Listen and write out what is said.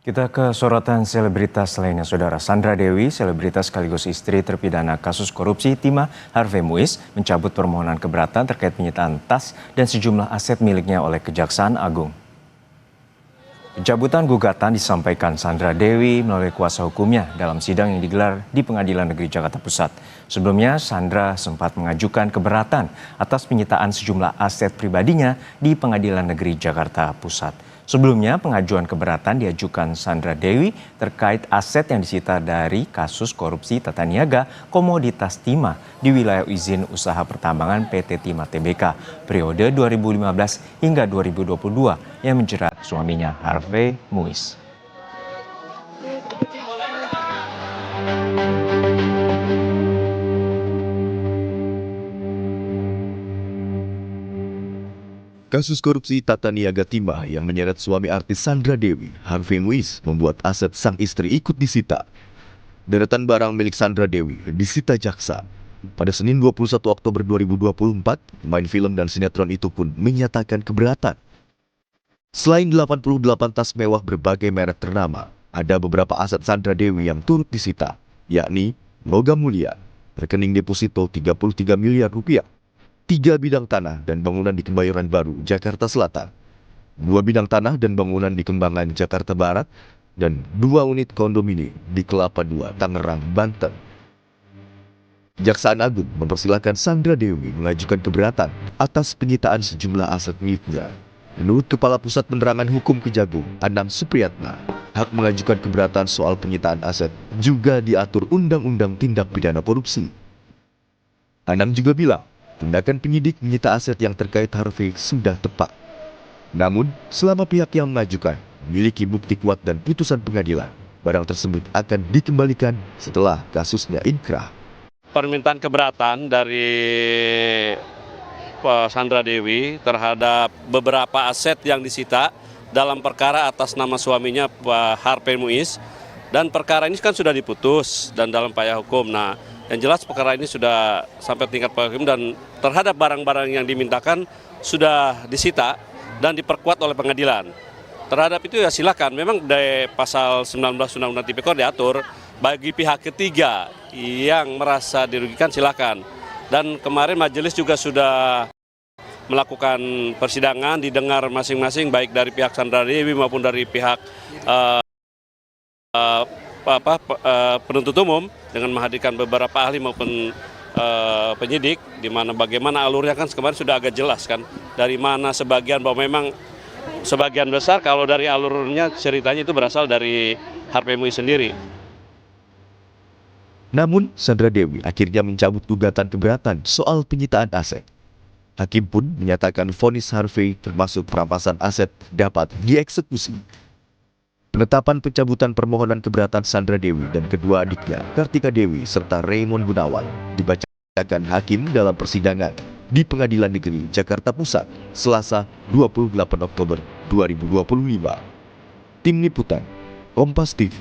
Kita ke sorotan selebritas lainnya, Saudara. Sandra Dewi, selebritas sekaligus istri terpidana kasus korupsi timah Harvey Muiz, mencabut permohonan keberatan terkait penyitaan tas dan sejumlah aset miliknya oleh Kejaksaan Agung. Pencabutan gugatan disampaikan Sandra Dewi melalui kuasa hukumnya dalam sidang yang digelar di Pengadilan Negeri Jakarta Pusat. Sebelumnya, Sandra sempat mengajukan keberatan atas penyitaan sejumlah aset pribadinya di Pengadilan Negeri Jakarta Pusat. Sebelumnya, pengajuan keberatan diajukan Sandra Dewi terkait aset yang disita dari kasus korupsi tata niaga komoditas timah di wilayah izin usaha pertambangan PT Timah Tbk periode 2015 hingga 2022 yang menjerat suaminya Harvey Muiz. Kasus korupsi tata niaga timah yang menyeret suami artis Sandra Dewi, Harvey Muiz, membuat aset sang istri ikut disita. Deretan barang milik Sandra Dewi disita jaksa. Pada Senin 21 Oktober 2024, pemain film dan sinetron itu pun menyatakan keberatan. Selain 88 tas mewah berbagai merek ternama, ada beberapa aset Sandra Dewi yang turut disita, yakni logam mulia, rekening deposito 33 miliar rupiah, 3 bidang tanah dan bangunan di Kebayoran Baru, Jakarta Selatan, 2 bidang tanah dan bangunan di Kembangan, Jakarta Barat, dan 2 unit kondomini di Kelapa II, Tangerang, Banten. Kejaksaan Agung mempersilahkan Sandra Dewi mengajukan keberatan atas penyitaan sejumlah aset miliknya. Menurut Kepala Pusat Penerangan Hukum Kejagung, Anam Supriyatna, hak mengajukan keberatan soal penyitaan aset juga diatur Undang-Undang Tindak Pidana Korupsi. Anam juga bilang, tindakan penyidik menyita aset yang terkait Harvey sudah tepat. Namun, selama pihak yang mengajukan memiliki bukti kuat dan putusan pengadilan, barang tersebut akan dikembalikan setelah kasusnya inkrah. Permintaan keberatan dari Sandra Dewi terhadap beberapa aset yang disita dalam perkara atas nama suaminya Pak Harvey Muiz, dan perkara ini kan sudah diputus dan dalam upaya hukum. Nah, yang jelas perkara ini sudah sampai tingkat upaya hukum dan terhadap barang-barang yang dimintakan sudah disita dan diperkuat oleh pengadilan. Terhadap itu ya silakan, memang dari pasal 19 Undang-Undang Tipikor diatur bagi pihak ketiga yang merasa dirugikan silakan. Dan kemarin majelis juga sudah melakukan persidangan, didengar masing-masing baik dari pihak Sandra Dewi maupun dari pihak penuntut umum dengan menghadirkan beberapa ahli maupun penyidik, di mana bagaimana alurnya kan kemarin sudah agak jelas kan, dari mana sebagian bahwa memang sebagian besar kalau dari alurnya ceritanya itu berasal dari Harvey Muiz sendiri. Namun, Sandra Dewi akhirnya mencabut gugatan keberatan soal penyitaan aset. Hakim pun menyatakan vonis Harvey termasuk perampasan aset dapat dieksekusi. Penetapan pencabutan permohonan keberatan Sandra Dewi dan kedua adiknya, Kartika Dewi serta Raymond Gunawan, dibacakan hakim dalam persidangan di Pengadilan Negeri Jakarta Pusat, Selasa 28 Oktober 2025. Tim Liputan, Kompas TV.